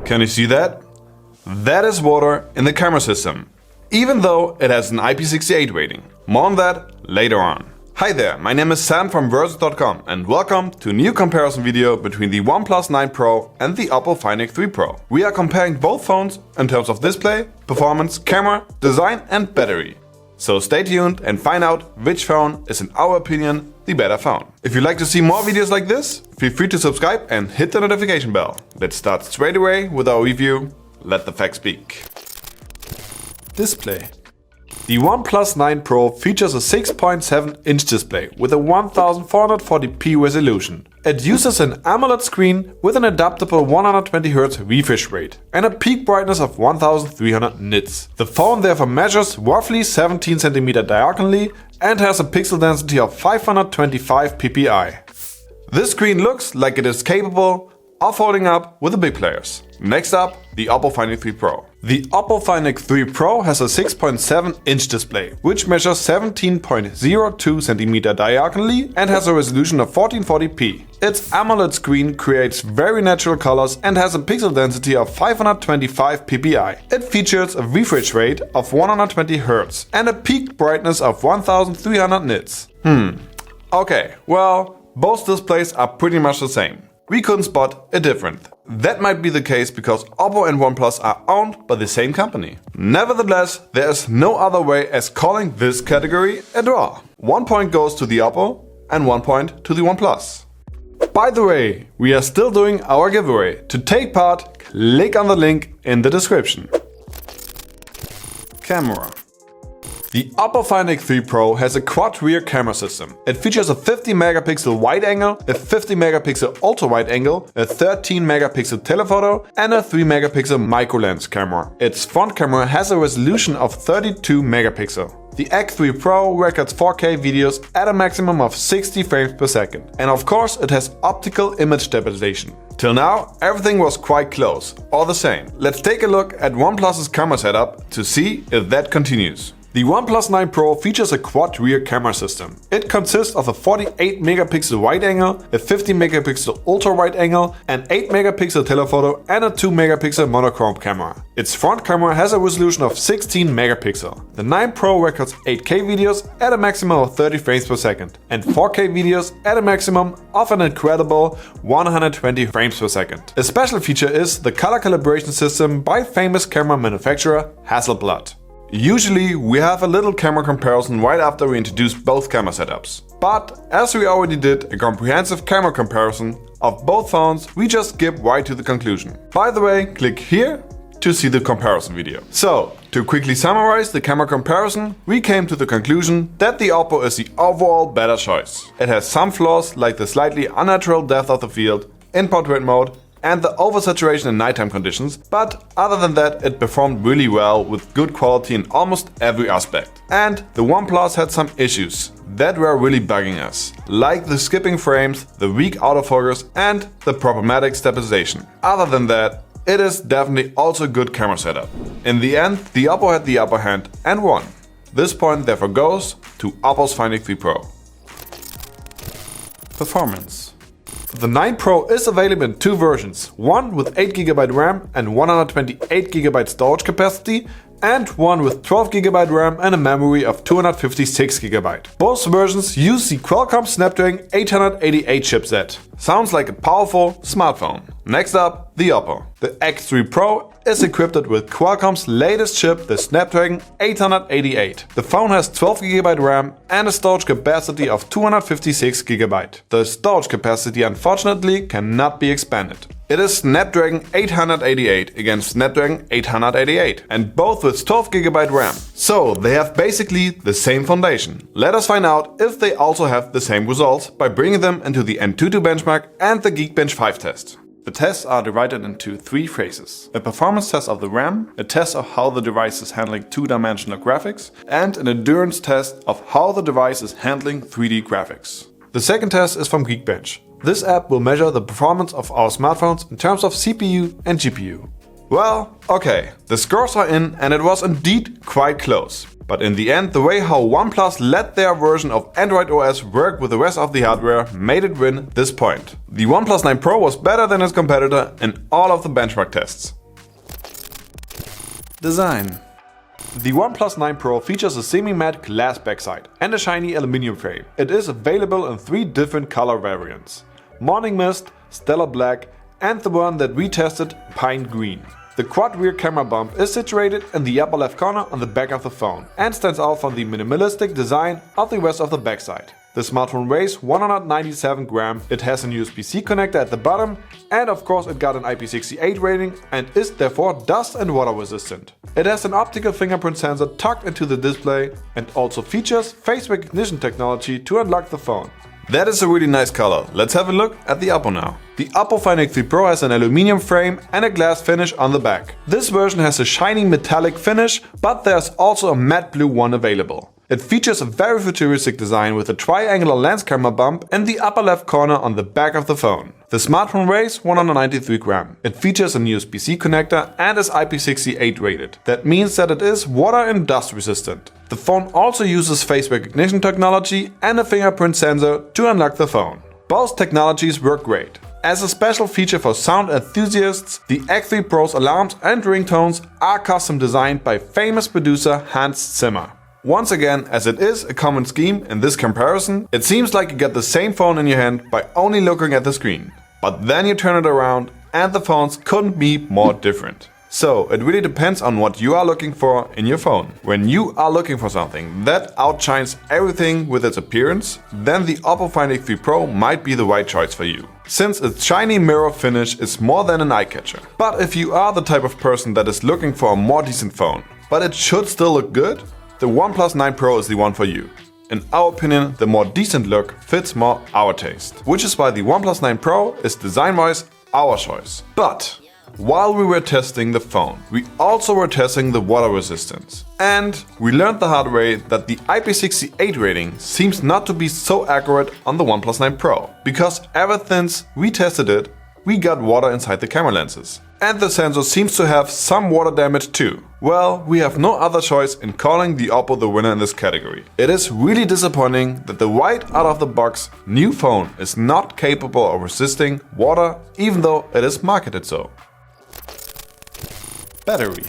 Can you see that? That is water in the camera system, even though it has an IP68 rating. More on that later on. Hi there, my name is Sam from Versus.com and welcome to a new comparison video between the OnePlus 9 Pro and the Oppo Find X3 Pro. We are comparing both phones in terms of display, performance, camera, design and battery. So stay tuned and find out which phone is in our opinion the better phone. If you'd like to see more videos like this, feel free to subscribe and hit the notification bell. Let's start straight away with our review. Let the facts speak. Display. The OnePlus 9 Pro features a 6.7-inch display with a 1440p resolution. It uses an AMOLED screen with an adaptable 120Hz refresh rate and a peak brightness of 1300 nits. The phone therefore measures roughly 17 cm diagonally and has a pixel density of 525 ppi. This screen looks like it is capable of holding up with the big players. Next up, the Oppo Find X3 Pro. The Oppo Find X3 Pro has a 6.7-inch display, which measures 17.02 cm diagonally and has a resolution of 1440p. Its AMOLED screen creates very natural colors and has a pixel density of 525 ppi. It features a refresh rate of 120 Hz and a peak brightness of 1300 nits. Okay, well, both displays are pretty much the same. We couldn't spot a difference. That might be the case because Oppo and OnePlus are owned by the same company. Nevertheless, there is no other way as calling this category a draw. 1 point goes to the Oppo and 1 point to the OnePlus. By the way, we are still doing our giveaway. To take part, click on the link in the description. Camera. The Oppo Find X3 Pro has a quad rear camera system. It features a 50 megapixel wide angle, a 50 megapixel ultra wide angle, a 13 megapixel telephoto and a 3 megapixel micro lens camera. Its front camera has a resolution of 32 megapixel. The X3 Pro records 4K videos at a maximum of 60 frames per second. And of course it has optical image stabilization. Till now everything was quite close, all the same. Let's take a look at OnePlus's camera setup to see if that continues. The OnePlus 9 Pro features a quad rear camera system. It consists of a 48 megapixel wide angle, a 50 megapixel ultra wide angle, an 8 megapixel telephoto and a 2 megapixel monochrome camera. Its front camera has a resolution of 16 megapixel. The 9 Pro records 8K videos at a maximum of 30 frames per second and 4K videos at a maximum of an incredible 120 frames per second. A special feature is the color calibration system by famous camera manufacturer Hasselblad. Usually we have a little camera comparison right after we introduce both camera setups. But as we already did a comprehensive camera comparison of both phones, we just skip right to the conclusion. By the way, click here to see the comparison video. So, to quickly summarize the camera comparison, we came to the conclusion that the Oppo is the overall better choice. It has some flaws like the slightly unnatural depth of the field in portrait mode and the oversaturation in nighttime conditions, but other than that it performed really well with good quality in almost every aspect. And the OnePlus had some issues that were really bugging us, like the skipping frames, the weak autofocus and the problematic stabilization. Other than that, it is definitely also a good camera setup. In the end, the Oppo had the upper hand and won. This point therefore goes to Oppo's Find X3 Pro. Performance. The 9 Pro is available in two versions, one with 8GB RAM and 128GB storage capacity and one with 12GB RAM and a memory of 256GB. Both versions use the Qualcomm Snappdragon 888 chipset. Sounds like a powerful smartphone. Next up, the Oppo. The X3 Pro is equipped with Qualcomm's latest chip, the Snapdragon 888. The phone has 12GB RAM and a storage capacity of 256GB. The storage capacity unfortunately cannot be expanded. It is Snapdragon 888 against Snapdragon 888 and both with 12GB RAM. So they have basically the same foundation. Let us find out if they also have the same results by bringing them into the Antutu benchmark and the Geekbench 5 test. The tests are divided into three phases: a performance test of the RAM, a test of how the device is handling two-dimensional graphics, and an endurance test of how the device is handling 3D graphics. The second test is from Geekbench. This app will measure the performance of our smartphones in terms of CPU and GPU. Well, okay, the scores are in and it was indeed quite close. But in the end, the way how OnePlus let their version of Android OS work with the rest of the hardware made it win this point. The OnePlus 9 Pro was better than its competitor in all of the benchmark tests. Design. The OnePlus 9 Pro features a semi-matte glass backside and a shiny aluminum frame. It is available in 3 different color variants: Morning Mist, Stellar Black, and the one that we tested, Pine Green. The quad rear camera bump is situated in the upper left corner on the back of the phone and stands out from the minimalistic design of the rest of the backside. The smartphone weighs 197 grams, it has a USB-C connector at the bottom, and of course it got an IP68 rating and is therefore dust and water resistant. It has an optical fingerprint sensor tucked into the display and also features face recognition technology to unlock the phone. That is a really nice color. Let's have a look at the Oppo now. The Oppo Find X3 Pro has an aluminum frame and a glass finish on the back. This version has a shiny metallic finish, but there's also a matte blue one available. It features a very futuristic design with a triangular lens camera bump in the upper left corner on the back of the phone. The smartphone weighs 193 grams. It features an USB-C connector and is IP68 rated. That means that it is water and dust resistant. The phone also uses face recognition technology and a fingerprint sensor to unlock the phone. Both technologies work great. As a special feature for sound enthusiasts, the X3 Pro's alarms and ringtones are custom designed by famous producer Hans Zimmer. Once again, as it is a common scheme in this comparison, it seems like you get the same phone in your hand by only looking at the screen. But then you turn it around and the phones couldn't be more different. So it really depends on what you are looking for in your phone. When you are looking for something that outshines everything with its appearance, then the Oppo Find X3 Pro might be the right choice for you, since its shiny mirror finish is more than an eye-catcher. But if you are the type of person that is looking for a more decent phone, but it should still look good, the OnePlus 9 Pro is the one for you. In our opinion, the more decent look fits more our taste, which is why the OnePlus 9 Pro is design-wise our choice. But while we were testing the phone, we also were testing the water resistance. And we learned the hard way that the IP68 rating seems not to be so accurate on the OnePlus 9 Pro, because ever since we tested it, we got water inside the camera lenses. And the sensor seems to have some water damage too. Well, we have no other choice in calling the Oppo the winner in this category. It is really disappointing that the right out of the box new phone is not capable of resisting water, even though it is marketed so. Battery.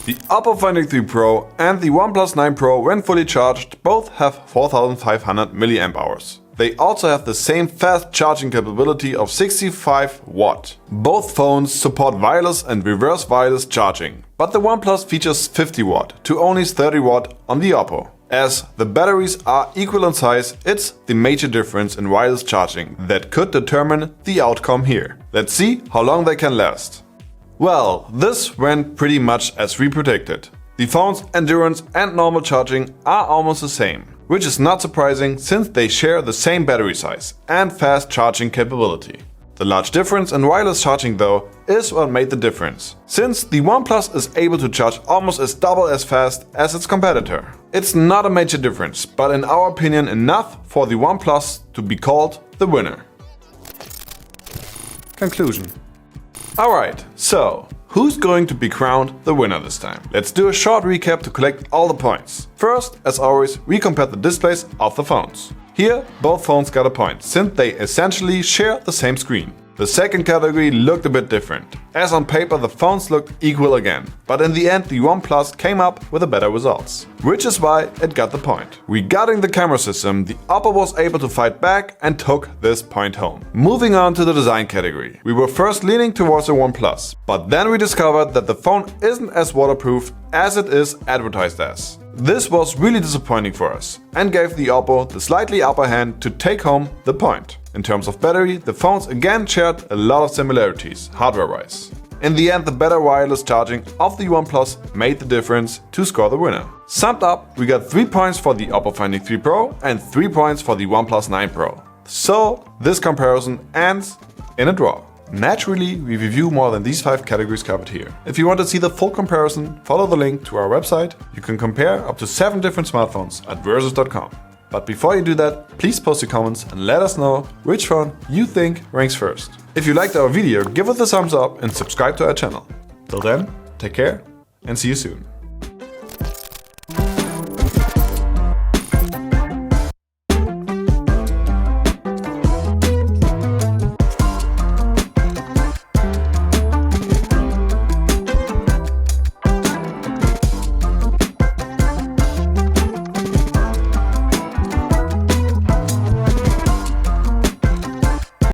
The Oppo Find X3 Pro and the OnePlus 9 Pro, when fully charged, both have 4500 mAh. They also have the same fast charging capability of 65 watt. Both phones support wireless and reverse wireless charging, but the OnePlus features 50 watt to only 30 watt on the Oppo. As the batteries are equal in size, it's the major difference in wireless charging that could determine the outcome here. Let's see how long they can last. Well, this went pretty much as we predicted. The phone's endurance and normal charging are almost the same, which is not surprising since they share the same battery size and fast charging capability. The large difference in wireless charging though is what made the difference, since the OnePlus is able to charge almost as double as fast as its competitor. It's not a major difference, but in our opinion enough for the OnePlus to be called the winner. Conclusion. Alright, so who's going to be crowned the winner this time? Let's do a short recap to collect all the points. First, as always, we compared the displays of the phones. Here, both phones got a point, since they essentially share the same screen. The second category looked a bit different, as on paper the phones looked equal again, but in the end the OnePlus came up with the better results, which is why it got the point. Regarding the camera system, the Oppo was able to fight back and took this point home. Moving on to the design category, we were first leaning towards the OnePlus, but then we discovered that the phone isn't as waterproof as it is advertised as. This was really disappointing for us and gave the Oppo the slightly upper hand to take home the point. In terms of battery, the phones again shared a lot of similarities, hardware-wise. In the end, the better wireless charging of the OnePlus made the difference to score the winner. Summed up, we got 3 points for the Oppo Find X3 Pro and 3 points for the OnePlus 9 Pro. So this comparison ends in a draw. Naturally, we review more than these 5 categories covered here. If you want to see the full comparison, follow the link to our website. You can compare up to 7 different smartphones at versus.com. But before you do that, please post your comments and let us know which phone you think ranks first. If you liked our video, give it a thumbs up and subscribe to our channel. Till then, take care and see you soon.